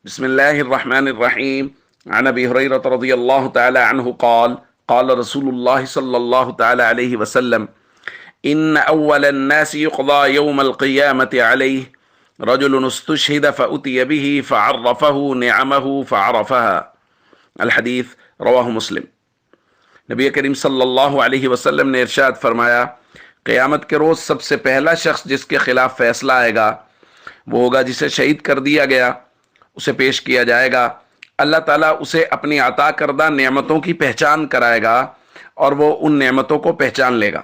بسم الله الرحمن الرحيم. عن أبي هريرة رضي الله تعالى عنه قال قال رسول الله صلى الله تعالى عليه وسلم: إن أول الناس يقضى يوم القيامة عليه رجل استشهد فأتي به فعرفه نعمه فعرفها. الحدیث رواہ مسلم۔ نبی کریم صلی اللہ علیہ وسلم نے ارشاد فرمایا، قیامت کے روز سب سے پہلا شخص جس کے خلاف فیصلہ آئے گا وہ ہوگا جسے شہید کر دیا گیا۔ اسے پیش کیا جائے گا، اللہ تعالیٰ اسے اپنی عطا کردہ نعمتوں کی پہچان کرائے گا اور وہ ان نعمتوں کو پہچان لے گا۔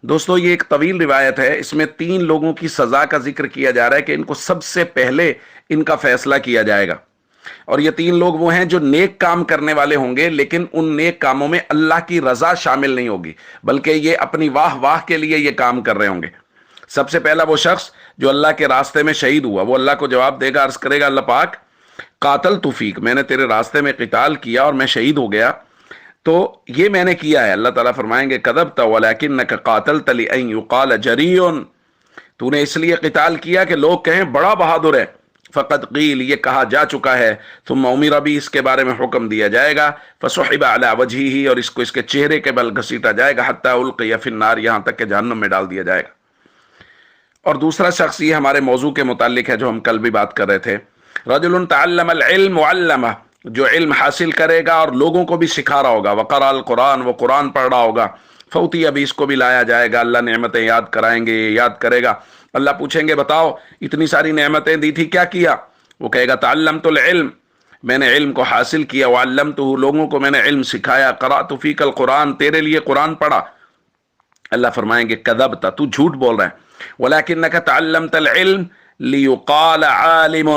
دوستو، یہ ایک طویل روایت ہے، اس میں 3 لوگوں کی سزا کا ذکر کیا جا رہا ہے کہ ان کو سب سے پہلے ان کا فیصلہ کیا جائے گا، اور یہ 3 لوگ وہ ہیں جو نیک کام کرنے والے ہوں گے، لیکن ان نیک کاموں میں اللہ کی رضا شامل نہیں ہوگی، بلکہ یہ اپنی واہ واہ کے لیے یہ کام کر رہے ہوں گے۔ سب سے پہلا وہ شخص جو اللہ کے راستے میں شہید ہوا، وہ اللہ کو جواب دے گا، عرض کرے گا، اللہ پاک قاتلت فیک، میں نے تیرے راستے میں قتال کیا اور میں شہید ہو گیا، تو یہ میں نے کیا ہے۔ اللہ تعالیٰ فرمائیں گے، کذبت ولکنک قاتلت لأن یقال جریء، تو نے اس لیے قتال کیا کہ لوگ کہیں بڑا بہادر ہے۔ فقد قیل، یہ کہا جا چکا ہے۔ ثم امر بھی، اس کے بارے میں حکم دیا جائے گا۔ فسحب علی وجہہ، اور اس کو اس کے چہرے کے بل گھسیٹا جائے گا، حتی القی فی النار، یہاں تک کہ جہنم میں ڈال دیا جائے گا۔ اور دوسرا شخص، یہ ہمارے موضوع کے متعلق ہے جو ہم کل بھی بات کر رہے تھے، رجل تعلم العلم وعلمہ، جو علم حاصل کرے گا اور لوگوں کو بھی سکھا رہا ہوگا، وقرأ القرآن، وہ قرآن پڑھ رہا ہوگا، فوتی، ابھی اس کو بھی لایا جائے گا، اللہ نعمتیں یاد کرائیں گے، یاد کرے گا، اللہ پوچھیں گے بتاؤ اتنی ساری نعمتیں دی تھی کیا کیا؟ وہ کہے گا تعلمت العلم، میں نے علم کو حاصل کیا، وعلمتہ، لوگوں کو میں نے علم سکھایا، قرأت فیک القرآن، تیرے لیے قرآن پڑھا۔ اللہ فرمائیں گے کذبت، تو جھوٹ بول رہا ہے، ولکنک تعلمت العلم لیقال عالم،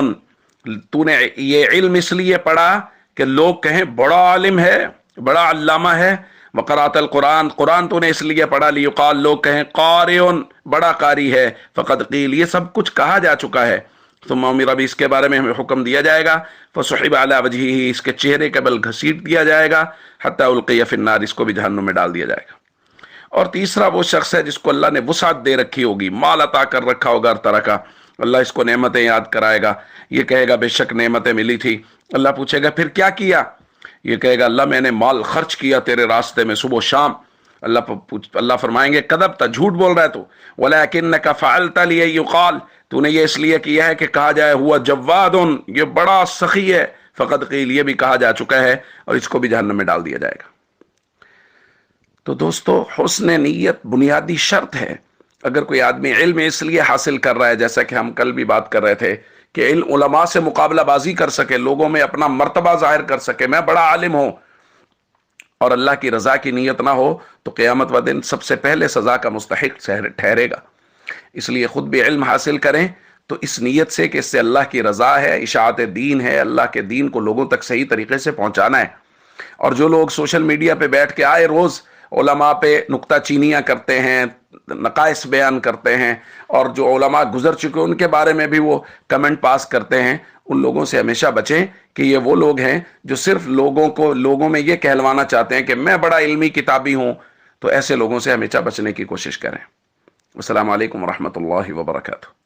تو نے یہ علم اس لیے پڑھا کہ لوگ کہیں بڑا عالم ہے، بڑا علامہ ہے۔ وقرأت القرآن، قرآن تو نے اس لیے پڑھا، لیقال، لوگ کہیں قارئ، بڑا قاری ہے۔ فقد قیل، یہ سب کچھ کہا جا چکا ہے۔ ثم امر بھی، اس کے بارے میں ہمیں حکم دیا جائے گا۔ فسحب علی وجہہ، اس کے چہرے کے بل گھسیٹ دیا جائے گا، حتی القی فی النار، اس کو بھی جہنم میں ڈال دیا جائے گا۔ اور تیسرا وہ شخص ہے جس کو اللہ نے وسعت دے رکھی ہوگی، مال عطا کر رکھا ہوگا ہر طرح کا، اللہ اس کو نعمتیں یاد کرائے گا، یہ کہے گا بے شک نعمتیں ملی تھی۔ اللہ پوچھے گا پھر کیا کیا؟ یہ کہے گا اللہ میں نے مال خرچ کیا تیرے راستے میں صبح و شام۔ اللہ فرمائیں گے کذبت، جھوٹ بول رہا ہے تو، ولکنک فعلت لیقال، تو نے یہ اس لیے کیا ہے کہ کہا جائے ہوا جواد، یہ بڑا سخی ہے۔ فقد قیل، یہ بھی کہا جا چکا ہے، اور اس کو بھی جہنم میں ڈال دیا جائے گا۔ تو دوستو، حسن نیت بنیادی شرط ہے۔ اگر کوئی آدمی علم اس لیے حاصل کر رہا ہے، جیسا کہ ہم کل بھی بات کر رہے تھے، کہ علم علماء سے مقابلہ بازی کر سکے، لوگوں میں اپنا مرتبہ ظاہر کر سکے، میں بڑا عالم ہوں، اور اللہ کی رضا کی نیت نہ ہو، تو قیامت و دن سب سے پہلے سزا کا مستحق ٹھہرے گا۔ اس لیے خود بھی علم حاصل کریں تو اس نیت سے کہ اس سے اللہ کی رضا ہے، اشاعت دین ہے، اللہ کے دین کو لوگوں تک صحیح طریقے سے پہنچانا ہے۔ اور جو لوگ سوشل میڈیا پہ بیٹھ کے آئے روز علماء پہ نکتہ چینیاں کرتے ہیں، نقائص بیان کرتے ہیں، اور جو علماء گزر چکے ان کے بارے میں بھی وہ کمنٹ پاس کرتے ہیں، ان لوگوں سے ہمیشہ بچیں کہ یہ وہ لوگ ہیں جو صرف لوگوں میں یہ کہلوانا چاہتے ہیں کہ میں بڑا علمی کتابی ہوں۔ تو ایسے لوگوں سے ہمیشہ بچنے کی کوشش کریں۔ السلام علیکم ورحمۃ اللہ وبرکاتہ۔